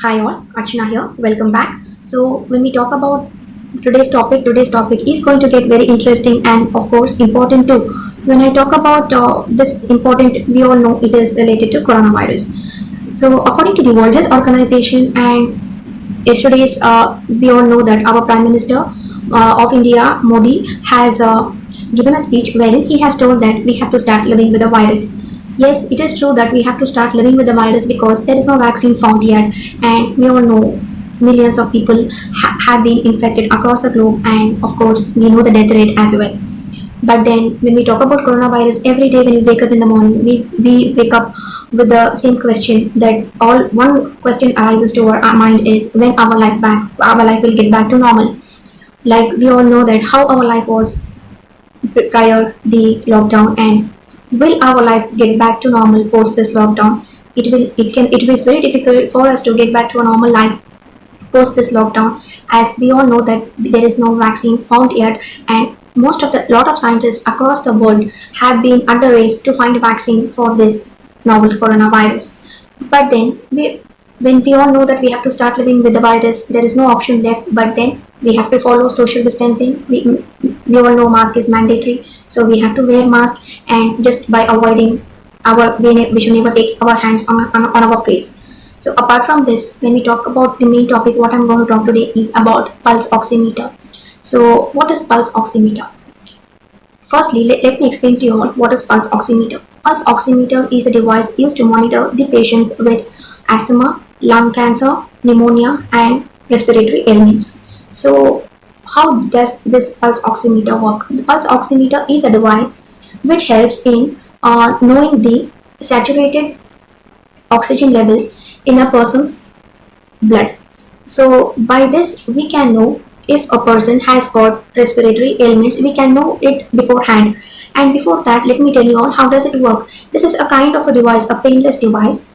Hi all, Archana here. Welcome back. So when we talk about today's topic is going to get very interesting and of course important too. When I talk about this important, we all know it is related to coronavirus. So according to the World Health Organization and yesterday's, we all know that our Prime Minister of India, Modi, has given a speech wherein he has told that we have to start living with the virus. Yes, it is true that we have to start living with the virus because there is no vaccine found yet, and we all know millions of people have been infected across the globe, and of course, we know the death rate as well. But then, when we talk about coronavirus, every day when we wake up in the morning, we wake up with the same question that all one question arises to our mind is when our life will get back to normal. Like we all know that how our life was prior the lockdown and will our life get back to normal post this lockdown. It is very difficult for us to get back to a normal life post this lockdown, as we all know that there is no vaccine found yet, and most of the lot of scientists across the world have been under race to find a vaccine for this novel coronavirus. But then when we all know that we have to start living with the virus, there is no option left. But then we have to follow social distancing. We all know mask is mandatory, so we have to wear mask, and just by avoiding we should never take our hands on our face. So apart from this, when we talk about the main topic, what I'm going to talk today is about pulse oximeter. So what is pulse oximeter? Firstly, let me explain to you all what is pulse oximeter. Pulse oximeter is a device used to monitor the patients with asthma, lung cancer, pneumonia, and respiratory ailments. So how does this pulse oximeter work? The pulse oximeter is a device which helps in knowing the saturated oxygen levels in a person's blood. So by this we can know if a person has got respiratory ailments. We can know it beforehand. And before that, let me tell you all how does it work. This is a kind of a device, a painless device,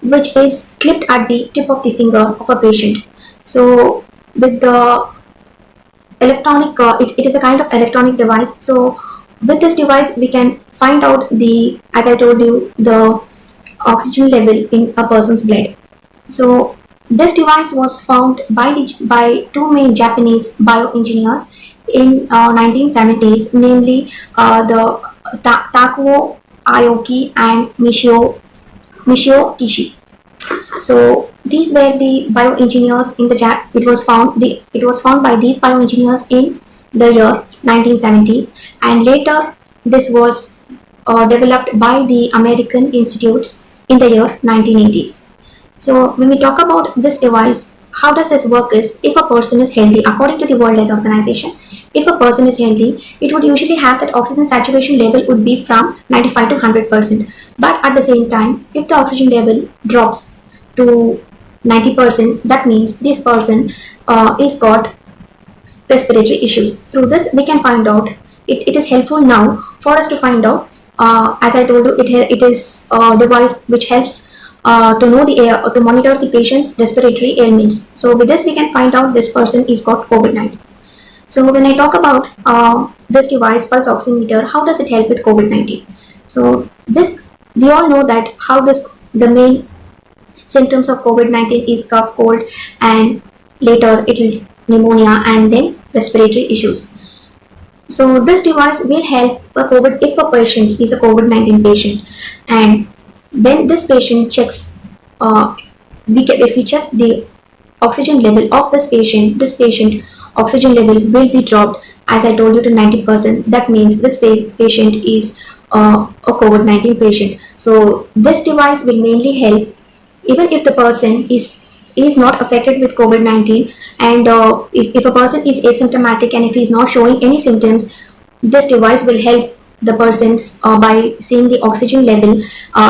which is clipped at the tip of the finger of a patient. So with the electronic, it is a kind of electronic device. So with this device, we can find out the, as I told you, the oxygen level in a person's blood. So this device was found by two main Japanese bioengineers in 1970s, namely the Takuo Aoki and Michio Kishi. So these were the bioengineers in the it was found by these bioengineers in the year 1970s, and later this was developed by the American institutes in the year 1980s. So when we talk about this device, how does this work is if a person is healthy, according to the World Health Organization, if a person is healthy, it would usually have that oxygen saturation level would be from 95 to 100%. But at the same time, if the oxygen level drops to 90%, that means this person is got respiratory issues. Through this, we can find out. It is helpful now for us to find out. As I told you, it is a device which helps to know the air or to monitor the patient's respiratory ailments. So with this, we can find out this person is got COVID-19. So when I talk about this device, pulse oximeter, how does it help with COVID-19? So this, we all know that how this the main symptoms of COVID-19 is cough, cold, and later it will pneumonia and then respiratory issues. So this device will help if a patient is a COVID-19 patient, and when this patient checks, if we check the oxygen level of this patient oxygen level will be dropped, as I told you, to 90%. That means this patient is a COVID-19 patient. So this device will mainly help even if the person is not affected with COVID-19, and if a person is asymptomatic and if he is not showing any symptoms, this device will help the persons by seeing the oxygen level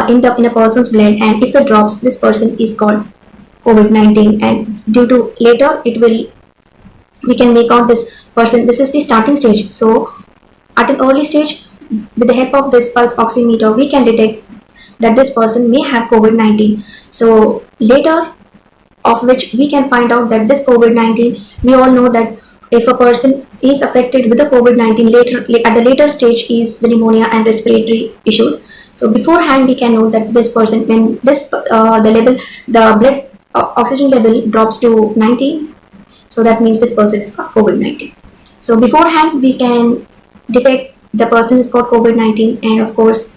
in a person's blood, and if it drops, this person is called COVID-19, and due to later we can make out this person. This is the starting stage. So at an early stage, with the help of this pulse oximeter, we can detect that this person may have COVID-19. So later, of which we can find out that this COVID-19, we all know that if a person is affected with the COVID-19 later, at the later stage is the pneumonia and respiratory issues. So beforehand we can know that this person, when the blood oxygen level drops to 90, so that means this person is got COVID-19. So beforehand, we can detect the person is got COVID-19, and of course,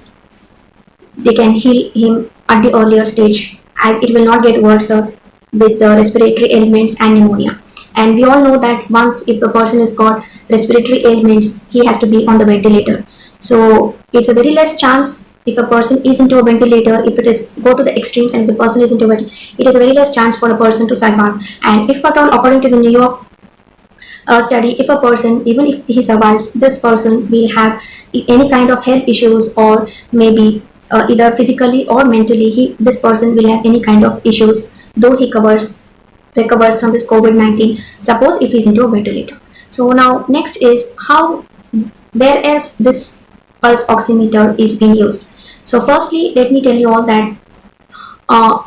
they can heal him at the earlier stage, as it will not get worse with the respiratory ailments and pneumonia. And we all know that once if a person has got respiratory ailments, he has to be on the ventilator. So it's a very less chance if a person is into a ventilator, if it is go to the extremes and the person is into it, it is a very less chance for a person to survive. And if at all, according to the New York study, if a person, even if he survives, this person will have any kind of health issues, or maybe either physically or mentally, this person will have any kind of issues, though he recovers from this COVID-19, suppose if he's into a ventilator. So now next is how, where else this pulse oximeter is being used. So firstly, let me tell you all that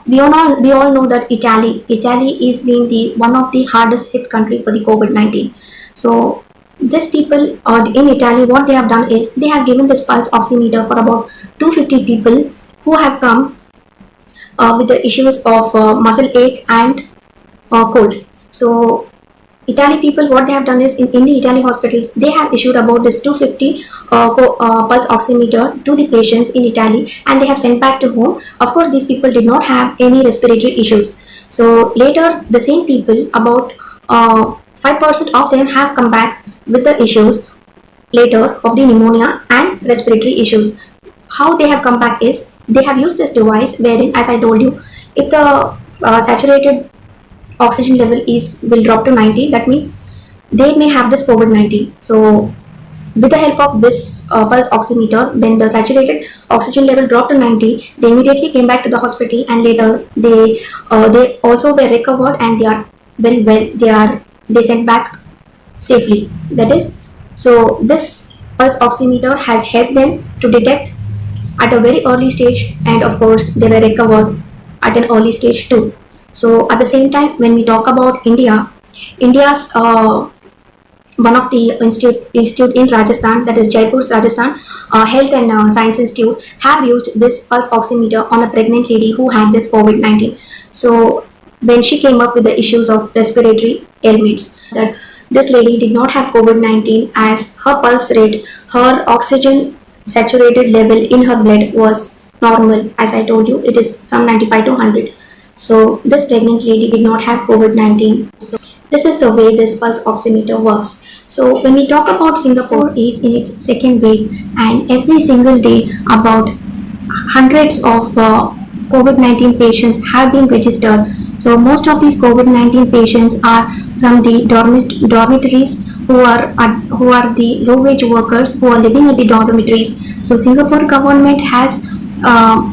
we all know that Italy is being the one of the hardest hit country for the COVID-19. So these people in Italy, what they have done is they have given this pulse oximeter for about 250 people who have come with the issues of muscle ache and cold. So Italy people, what they have done is in the Italy hospitals, they have issued about this 250 pulse oximeter to the patients in Italy, and they have sent back to home. Of course, these people did not have any respiratory issues. So later, the same people, about 5% of them have come back with the issues later of the pneumonia and respiratory issues. How they have come back is they have used this device wherein, as I told you, if the saturated oxygen level will drop to 90, that means they may have this COVID-19. So with the help of this pulse oximeter, when the saturated oxygen level dropped to 90, they immediately came back to the hospital, and later they also were recovered, and they are very well. They sent back safely. That is, so this pulse oximeter has helped them to detect at a very early stage, and of course they were recovered at an early stage too. So at the same time, when we talk about India's one of the institute in Rajasthan, that is Jaipur's Rajasthan Health and Science Institute, have used this pulse oximeter on a pregnant lady who had this COVID-19. So when she came up with the issues of respiratory ailments, that this lady did not have COVID-19, as her pulse rate, her oxygen saturated level in her blood was normal. As I told you, it is from 95 to 100. So this pregnant lady did not have COVID-19. So this is the way this pulse oximeter works. So when we talk about Singapore is in its second wave, and every single day about hundreds of COVID-19 patients have been registered. So most of these COVID-19 patients are from the dormitories, who are the low-wage workers who are living at the dormitories. So Singapore government has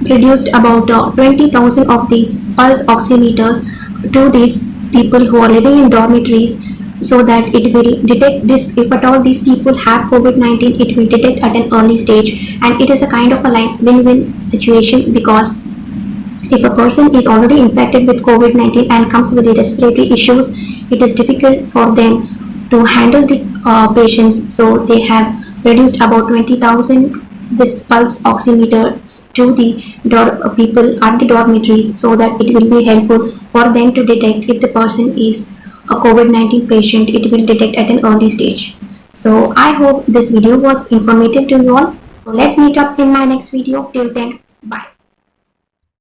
produced about 20,000 of these pulse oximeters to these people who are living in dormitories, so that it will detect this. If at all these people have COVID-19, it will detect at an early stage, and it is a kind of a win-win situation, because if a person is already infected with COVID-19 and comes with the respiratory issues, it is difficult for them to handle the patients. So they have reduced about 20,000 this pulse oximeter to the people at the dormitories, so that it will be helpful for them to detect if the person is a COVID-19 patient. It will detect at an early stage. So I hope this video was informative to you all. So let's meet up in my next video. Till then, bye.